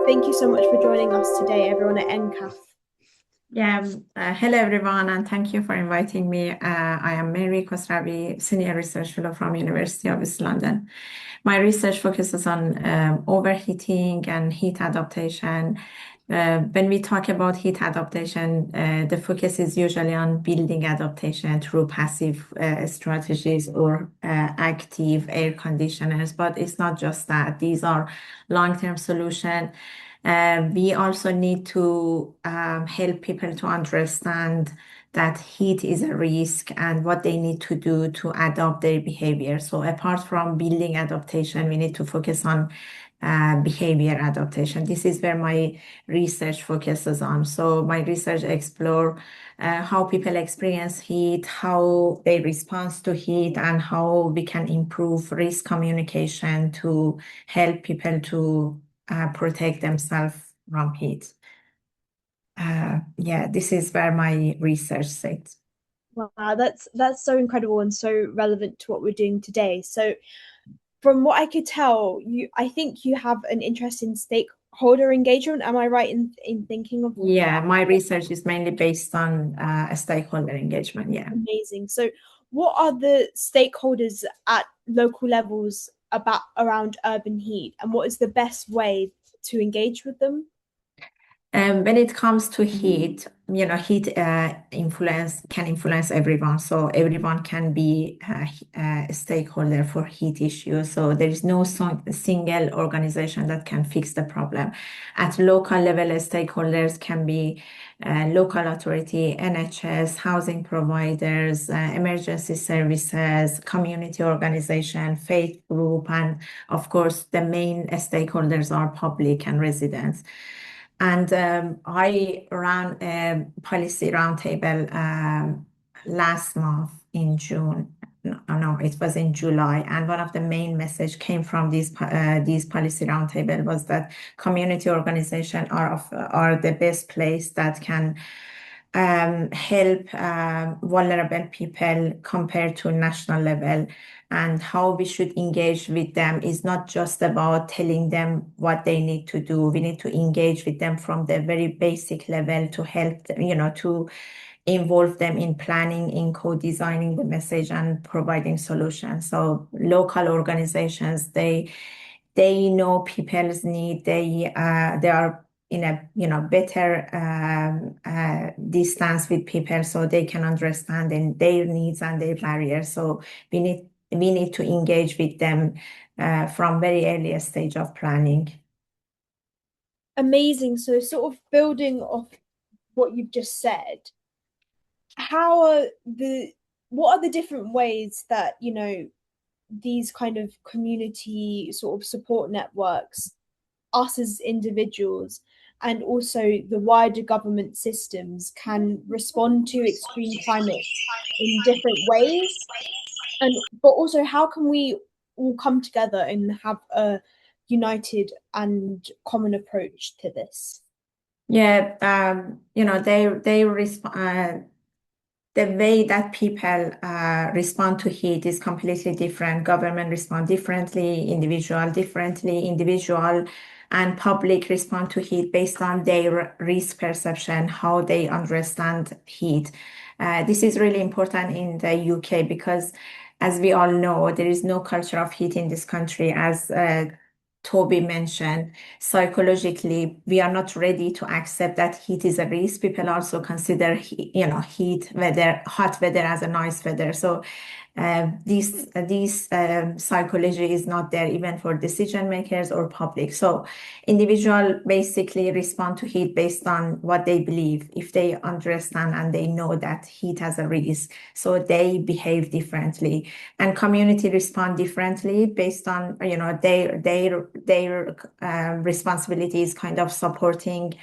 Thank you so much for joining us today, everyone at EnCaf. Hello everyone, and thank you for inviting me. I am Mehri Khosravi, Senior Research Fellow from University of East London. My research focuses on overheating and heat adaptation. When we talk about heat adaptation, the focus is usually on building adaptation through passive strategies or active air conditioners, but it's not just that. These are long-term solutions. We also need to help people to understand that heat is a risk and what they need to do to adapt their behavior. So apart from building adaptation, we need to focus on behavior adaptation. This is where my research focuses on. So my research explore how people experience heat, how they respond to heat, and how we can improve risk communication to help people to protect themselves from heat. This is where my research sits. Wow, that's so incredible and so relevant to what we're doing today. So, from what I could tell, I think you have an interest in stakeholder engagement. Am I right in thinking of Yeah, that? my research is mainly based on stakeholder engagement. Yeah. Amazing. So, what are the stakeholders at local levels about around urban heat, and what is the best way to engage with them? When it comes to heat, heat can influence everyone. So everyone can be a stakeholder for heat issues. So there is no single organization that can fix the problem. At local level, stakeholders can be local authority, NHS, housing providers, emergency services, community organization, faith group, and of course, the main stakeholders are public and residents. And I ran a policy roundtable last month in June. No, it was in July. And one of the main message came from these policy roundtable was that community organization are the best place that can help vulnerable people compared to national level, and how we should engage with them is not just about telling them what they need to do. We need to engage with them from the very basic level to help them, to involve them in planning, in co-designing the message and providing solutions. So local organizations, they know people's need. They are in a better distance with people, so they can understand their needs and their barriers. So we need to engage with them from very early stage of planning. Amazing. So, sort of building off what you've just said, how are the what are the different ways that, these kind of community sort of support networks, us as individuals, and also the wider government systems can respond to extreme climates in different ways? And but also how can we all come together and have a united and common approach to this? Yeah, they respond. The way that people respond to heat is completely different. Government respond differently, individual and public respond to heat based on their risk perception, how they understand heat. This is really important in the UK because, as we all know, there is no culture of heat in this country. As Toby mentioned, psychologically, we are not ready to accept that heat is a risk. People also consider, heat weather, hot weather as a nice weather. So this psychology is not there even for decision makers or public. So individual basically respond to heat based on what they believe. If they understand and they know that heat has a risk, so they behave differently. And community respond differently based on their responsibilities, kind of supporting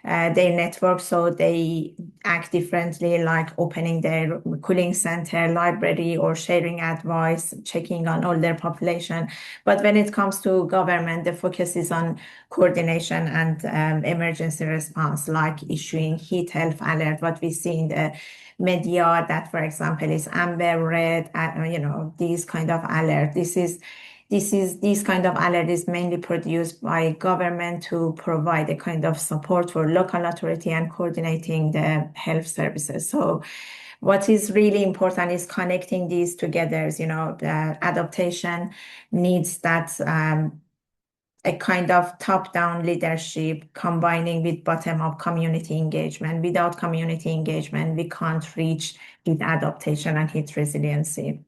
their network, so they act differently, like opening their cooling center, library, or sharing advice, checking on all their population. But when it comes to government, the focus is on coordination and emergency response, like issuing heat health alert, what we see in the media, that, for example, is amber, red, these kind of alert. This is These kind of alert is mainly produced by government to provide a kind of support for local authority and coordinating the health services. So what is really important is connecting these together. The adaptation needs that a kind of top-down leadership combining with bottom-up community engagement. Without community engagement, we can't reach heat adaptation and heat resiliency.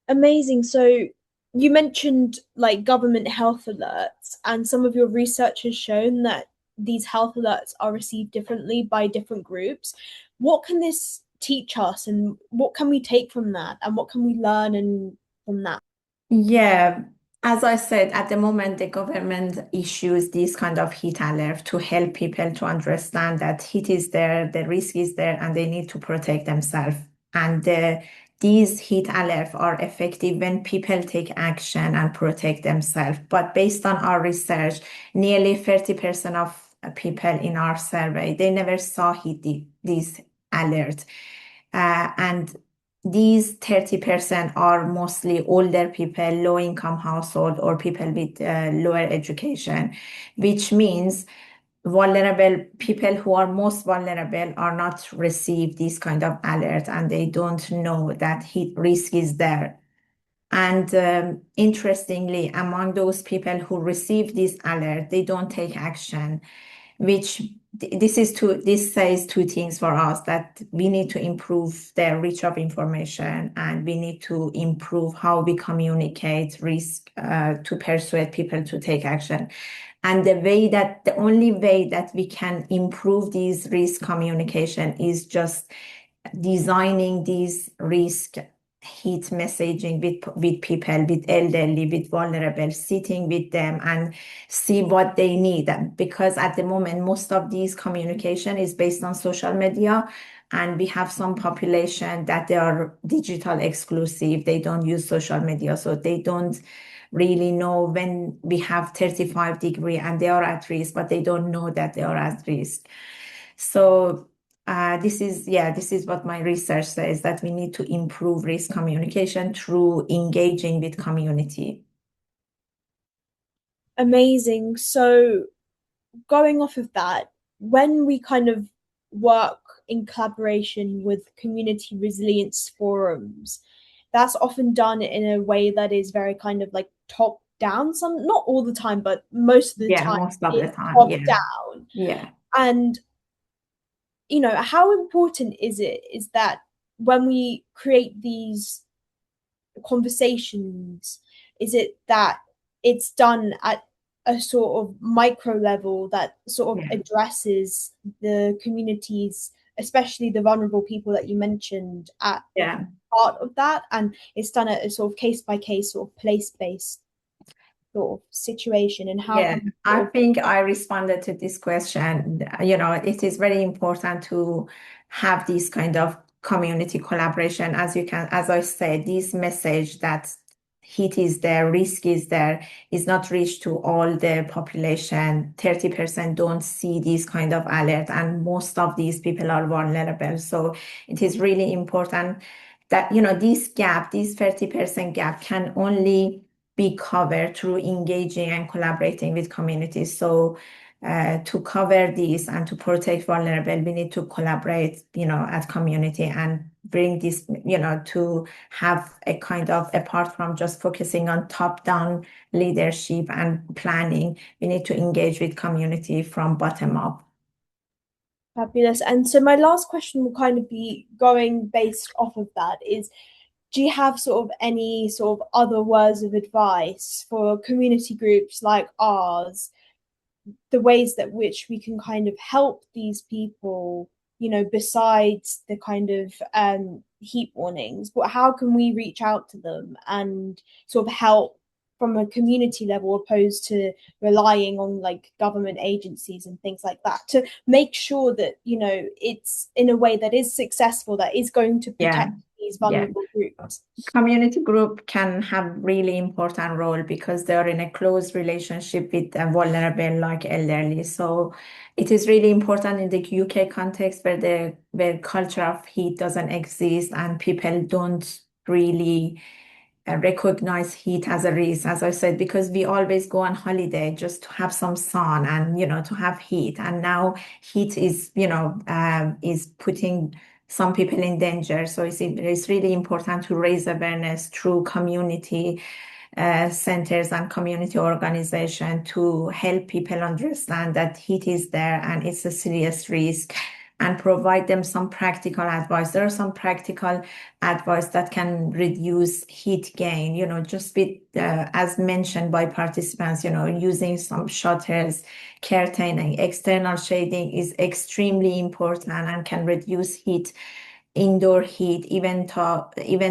Amazing. So you mentioned like government health alerts, and some of your research has shown that these health alerts are received differently by different groups. What can this teach us, and what can we take from that, and what can we learn and from that? Yeah, as I said, at the moment, the government issues this kind of heat alert to help people to understand that heat is there, the risk is there, and they need to protect themselves. And these heat alerts are effective when people take action and protect themselves. But based on our research, nearly 30% of people in our survey, they never saw these alerts. And these 30% are mostly older people, low income household, or people with lower education, which means vulnerable people who are most vulnerable are not receive this kind of alert, and they don't know that heat risk is there. And interestingly, among those people who receive this alert, they don't take action, which this says two things for us, that we need to improve the reach of information, and we need to improve how we communicate risk to persuade people to take action. And the only way that we can improve these risk communication is just designing these risk heat messaging with people, with elderly, with vulnerable, sitting with them and see what they need. Because at the moment, most of these communication is based on social media, and we have some population that they are digital exclusive. They don't use social media, so they don't really know when we have 35-degree and they are at risk, but they don't know that they are at risk. So this is what my research says, that we need to improve risk communication through engaging with community. Amazing. So going off of that, when we kind of work in collaboration with community resilience forums, that's often done in a way that is very kind of like top down, some not all the time, but most of the Yeah, time most of the it's time. top Yeah, down. yeah, And how important is it is that when we create these conversations, is it that it's done at a sort of micro level that sort of yeah, addresses the communities, especially the vulnerable people that you mentioned at the yeah. heart of that, and it's done at a sort of case by case, sort of place based sort of situation, and how Yeah, can we I sort of think I responded to this question. It is very important to have this kind of community collaboration. As I said, this message that heat is there, risk is there, is not reached to all the population. 30% don't see this kind of alert, and most of these people are vulnerable. So it is really important that, this 30% gap can only be covered through engaging and collaborating with communities. So to cover this and to protect vulnerable, we need to collaborate, at community and bring this, to have a kind of, apart from just focusing on top-down leadership and planning, we need to engage with community from bottom up. fabulous. And so my last question will kind of be going based off of that is, do you have sort of any sort of other words of advice for community groups like ours, the ways that which we can kind of help these people, besides the kind of heat warnings, but how can we reach out to them and sort of help from a community level opposed to relying on like government agencies and things like that to make sure that it's in a way that is successful, that is going to Yeah, protect these yeah. vulnerable groups? Community group can have really important role because they are in a close relationship with the vulnerable like elderly. So it is really important in the UK context where culture of heat doesn't exist and people don't really recognize heat as a risk, as I said, because we always go on holiday just to have some sun and, to have heat. And now heat is, is putting some people in danger. So it's really important to raise awareness through community centers and community organization to help people understand that heat is there and it's a serious risk, and provide them some practical advice. There are some practical advice that can reduce heat gain, just with, as mentioned by participants, using some shutters, curtaining, external shading is extremely important and can reduce indoor heat even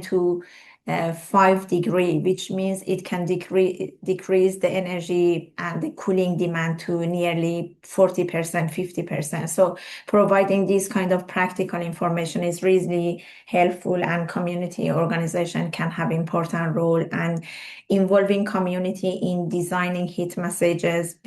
to 5 degree, which means it can decrease the energy and the cooling demand to nearly 40%, 50%. So providing this kind of practical information is really helpful, and community organization can have important role, and involving community in designing heat messages.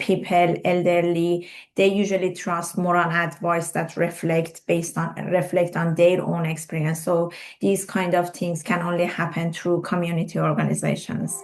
People, elderly, they usually trust more on advice that reflect on their own experience. So these kind of things can only happen through community organizations.